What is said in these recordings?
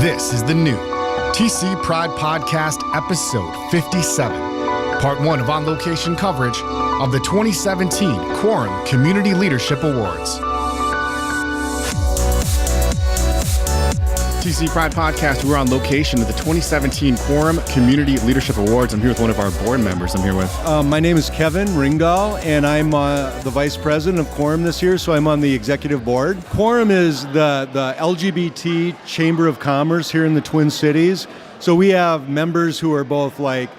This is the new TC Pride Podcast, episode 57, part one of on-location coverage of the 2017 Quorum Community Leadership Awards. TC Pride Podcast, we're on location at the 2017 Quorum Community Leadership Awards. I'm here with one of our board members. I'm here with... My name is Kevin Ringdahl, and I'm the Vice President of Quorum this year, so I'm on the Executive Board. Quorum is the LGBT Chamber of Commerce here in the Twin Cities. So we have members who are both like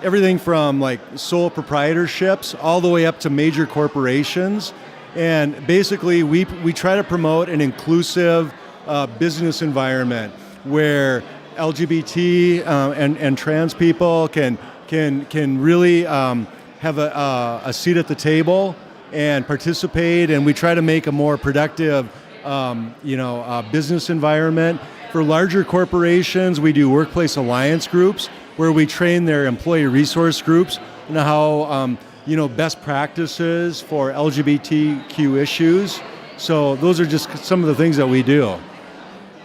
everything from like sole proprietorships all the way up to major corporations. And basically we try to promote an inclusive business environment where LGBT and trans people can really have a seat at the table and participate, and we try to make a more productive business environment. For larger corporations, we do workplace alliance groups where we train their employee resource groups on how best practices for LGBTQ issues. So those are just some of the things that we do.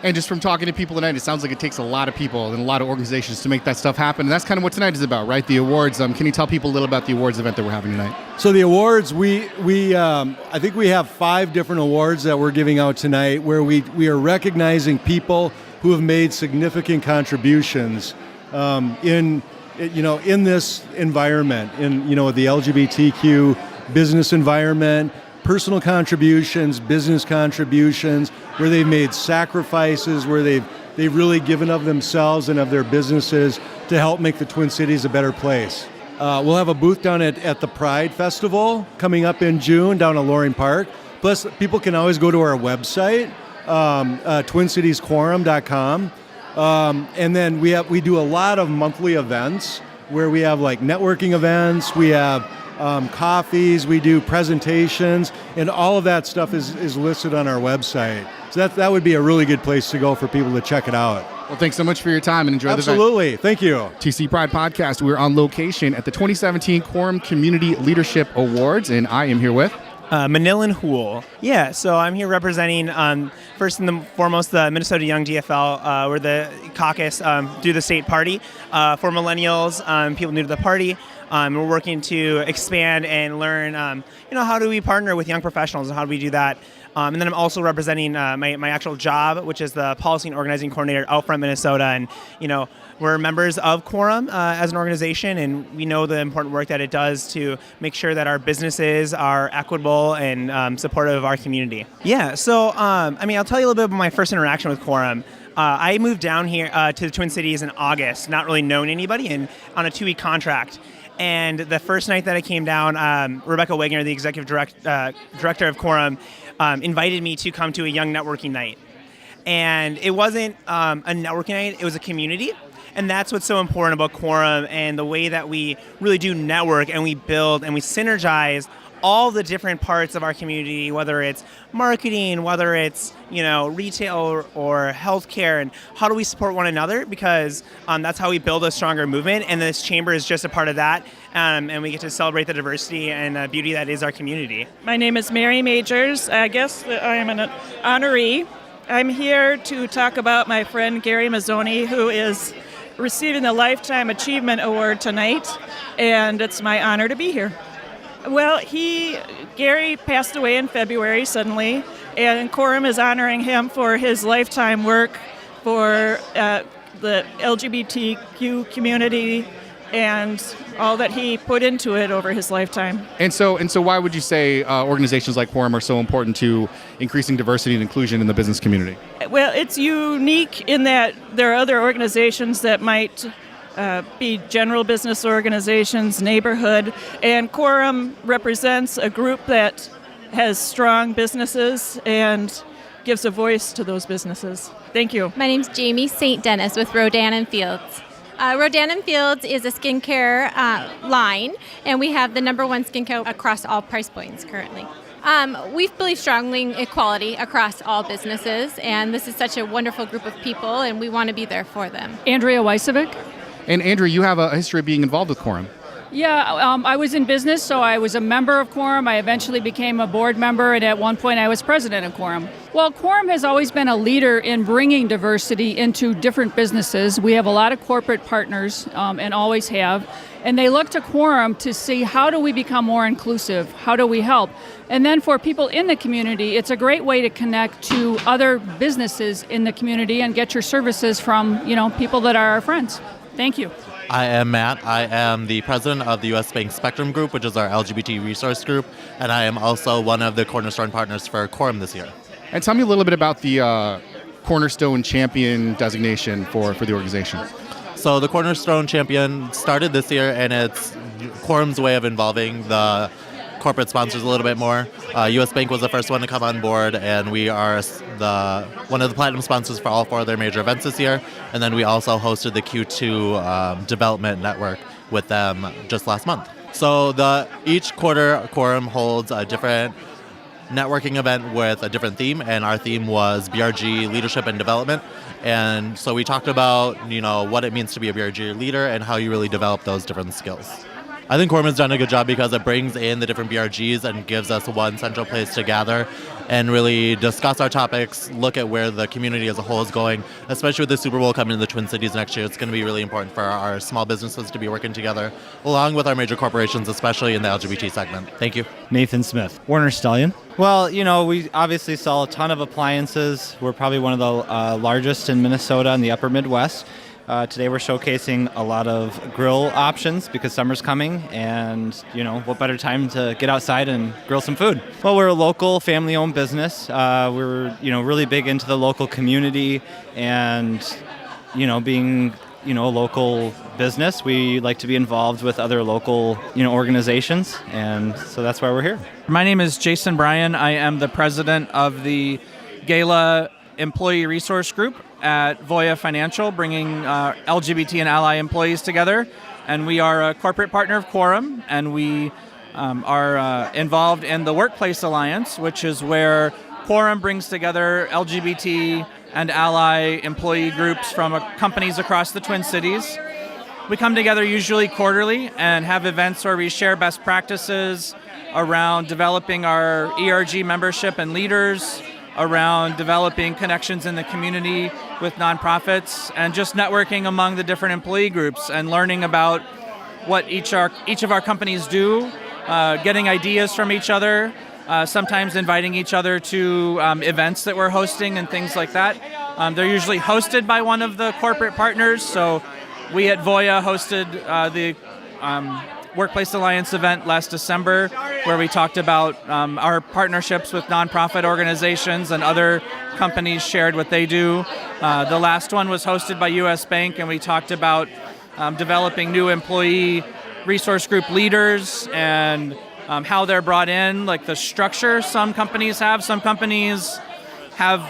And just from talking to people tonight, it sounds like it takes a lot of people and a lot of organizations to make that stuff happen. And that's kind of what tonight is about, right? The awards. Can you tell people a little about the awards event that we're having tonight? So the awards, I think we have 5 different awards that we're giving out tonight, where we are recognizing people who have made significant contributions in this environment, in the LGBTQ business environment. Personal contributions, business contributions, where they've made sacrifices, where they've really given of themselves and of their businesses to help make the Twin Cities a better place. We'll have a booth down at the Pride Festival coming up in June down at Loring Park. Plus, people can always go to our website, twincitiesquorum.com. And then we do a lot of monthly events where we have like networking events, we have coffees, we do presentations, and all of that stuff is listed on our website. So that would be a really good place to go for people to check it out. Well, thanks so much for your time and enjoy the event. Absolutely. Thank you. TC Pride Podcast, we're on location at the 2017 Quorum Community Leadership Awards, and I am here with... Manila Hool. Yeah, so I'm here representing, first and foremost, the Minnesota Young DFL. We're the caucus through the state party for millennials, people new to the party. We're working to expand and learn, how do we partner with young professionals and how do we do that? And then I'm also representing my actual job, which is the Policy and Organizing Coordinator at Outfront Minnesota. And, we're members of Quorum as an organization, and we know the important work that it does to make sure that our businesses are equitable and supportive of our community. Yeah, so, I'll tell you a little bit about my first interaction with Quorum. I moved down here to the Twin Cities in August, not really knowing anybody, and on a 2-week contract. And the first night that I came down, Rebecca Wagner, the executive director of Quorum, invited me to come to a young networking night. And it wasn't a networking night, it was a community. And that's what's so important about Quorum and the way that we really do network and we build and we synergize all the different parts of our community, whether it's marketing, whether it's, retail or healthcare, and how do we support one another? Because that's how we build a stronger movement, and this chamber is just a part of that, and we get to celebrate the diversity and beauty that is our community. My name is Mary Majors. I guess I am an honoree. I'm here to talk about my friend Gary Mazzoni, who is receiving the Lifetime Achievement Award tonight, and it's my honor to be here. Well, Gary passed away in February suddenly, and Quorum is honoring him for his lifetime work for the LGBTQ community and all that he put into it over his lifetime. And so why would you say organizations like Quorum are so important to increasing diversity and inclusion in the business community? Well, it's unique in that there are other organizations that might be general business organizations, neighborhood, and Quorum represents a group that has strong businesses and gives a voice to those businesses. Thank you. My name's Jamie St. Dennis with Rodan & Fields. Rodan & Fields is a skincare line, and we have the #1 skincare across all price points currently. We believe strongly in equality across all businesses, and this is such a wonderful group of people, and we want to be there for them. Andrea Weisevic. And Andrea, you have a history of being involved with Quorum. Yeah, I was in business, so I was a member of Quorum. I eventually became a board member, and at one point I was president of Quorum. Well, Quorum has always been a leader in bringing diversity into different businesses. We have a lot of corporate partners, and always have, and they look to Quorum to see how do we become more inclusive, how do we help? And then for people in the community, it's a great way to connect to other businesses in the community and get your services from, people that are our friends. Thank you. I am Matt. I am the president of the U.S. Bank Spectrum Group, which is our LGBT resource group, and I am also one of the cornerstone partners for Quorum this year. And tell me a little bit about the Cornerstone Champion designation for the organization. So the Cornerstone Champion started this year, and it's Quorum's way of involving the corporate sponsors a little bit more. U.S. Bank was the first one to come on board, and we are one of the platinum sponsors for all 4 of their major events this year. And then we also hosted the Q2 Development Network with them just last month. So each quarter, Quorum holds a different networking event with a different theme, and our theme was BRG Leadership and Development. And so we talked about, what it means to be a BRG leader and how you really develop those different skills. I think Quorum has done a good job because it brings in the different BRGs and gives us one central place to gather and really discuss our topics, look at where the community as a whole is going, especially with the Super Bowl coming to the Twin Cities next year. It's going to be really important for our small businesses to be working together, along with our major corporations, especially in the LGBT segment. Thank you. Nathan Smith. Warner Stallion. Well, we obviously sell a ton of appliances. We're probably one of the largest in Minnesota and the upper Midwest. Today we're showcasing a lot of grill options because summer's coming, and what better time to get outside and grill some food. Well, we're a local family-owned business. We're really big into the local community, and being a local business, we like to be involved with other local organizations, and so that's why we're here. My name is Jason Bryan. I am the president of the Gala Employee Resource Group at Voya Financial, bringing LGBT and ally employees together. And we are a corporate partner of Quorum, and we are involved in the Workplace Alliance, which is where Quorum brings together LGBT and ally employee groups from companies across the Twin Cities. We come together usually quarterly and have events where we share best practices around developing our ERG membership and leaders, around developing connections in the community with nonprofits, and just networking among the different employee groups and learning about what each of our companies do, getting ideas from each other, sometimes inviting each other to events that we're hosting and things like that. They're usually hosted by one of the corporate partners, so we at Voya hosted the Workplace Alliance event last December, where we talked about our partnerships with nonprofit organizations, and other companies shared what they do. The last one was hosted by U.S. Bank, and we talked about developing new employee resource group leaders and how they're brought in, like the structure some companies have. Some companies have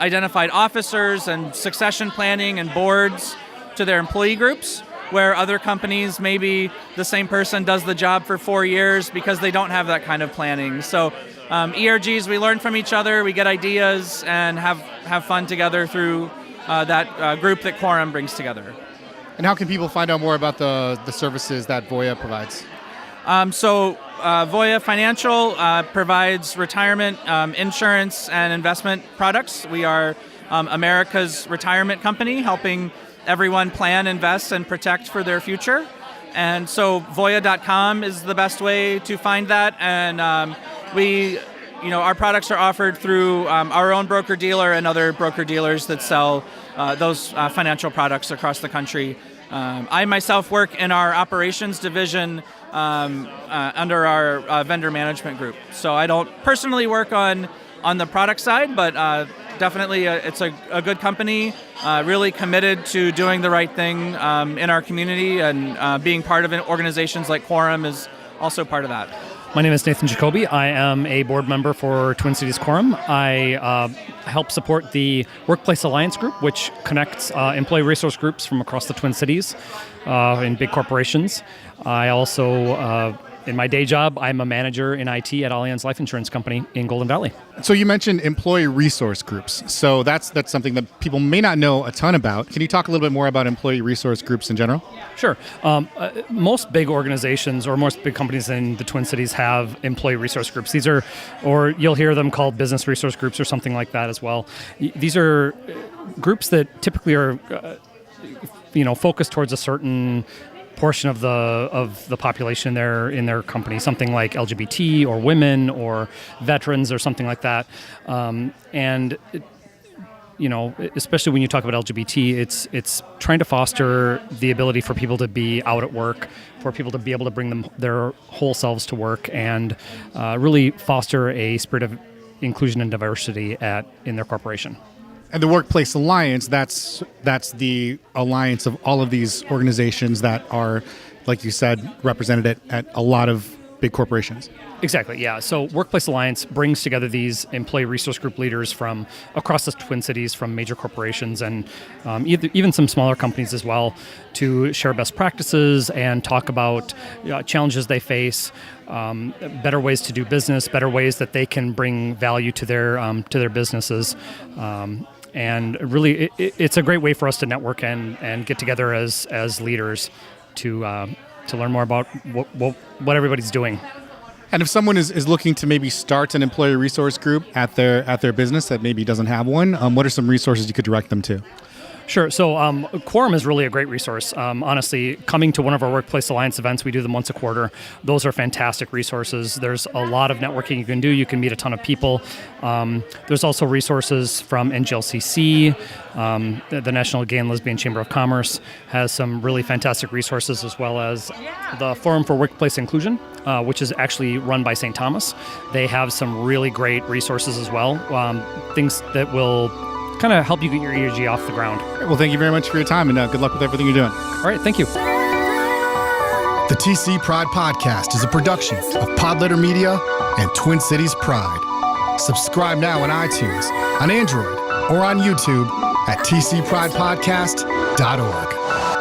identified officers and succession planning and boards to their employee groups, where other companies, maybe the same person does the job for 4 years because they don't have that kind of planning. So ERGs, we learn from each other, we get ideas, and have fun together through that group that Quorum brings together. And how can people find out more about the services that Voya provides? Voya Financial provides retirement insurance and investment products. We are America's retirement company, helping everyone plan, invest, and protect for their future. And so Voya.com is the best way to find that. And our products are offered through our own broker-dealer and other broker-dealers that sell those financial products across the country. I myself work in our operations division under our vendor management group. So I don't personally work on the product side, but definitely it's a good company, really committed to doing the right thing in our community, and being part of organizations like Quorum is also part of that. My name is Nathan Jacoby. I am a board member for Twin Cities Quorum. I help support the Workplace Alliance Group, which connects employee resource groups from across the Twin Cities in big corporations. I also in my day job, I'm a manager in IT at Allianz Life Insurance Company in Golden Valley. So you mentioned employee resource groups. So that's something that people may not know a ton about. Can you talk a little bit more about employee resource groups in general? Sure. Most big organizations or most big companies in the Twin Cities have employee resource groups. These are, or you'll hear them called business resource groups or something like that as well. These are groups that typically are, focused towards a certain portion of the population there in their company, something like LGBT or women or veterans or something like that. Especially when you talk about LGBT, it's trying to foster the ability for people to be out at work, for people to be able to bring their whole selves to work, and really foster a spirit of inclusion and diversity in their corporation. And the Workplace Alliance, that's the alliance of all of these organizations that are, like you said, represented at a lot of big corporations. Exactly, yeah. So Workplace Alliance brings together these employee resource group leaders from across the Twin Cities, from major corporations and even some smaller companies as well, to share best practices and talk about challenges they face, better ways to do business, better ways that they can bring value to their businesses. And really, it's a great way for us to network and get together as leaders to learn more about what everybody's doing. And if someone is looking to maybe start an employee resource group at their business that maybe doesn't have one, what are some resources you could direct them to? Sure. So Quorum is really a great resource. Honestly, coming to one of our Workplace Alliance events, we do them once a quarter. Those are fantastic resources. There's a lot of networking you can do. You can meet a ton of people. There's also resources from NGLCC. The National Gay and Lesbian Chamber of Commerce has some really fantastic resources, as well as the Forum for Workplace Inclusion, which is actually run by St. Thomas. They have some really great resources as well, things that will kind of help you get your ERG off the ground. Well, thank you very much for your time, and good luck with everything you're doing. All right, thank you. The TC Pride Podcast is a production of Podletter Media and Twin Cities Pride. Subscribe now on iTunes, on Android, or on YouTube at tcpridepodcast.org.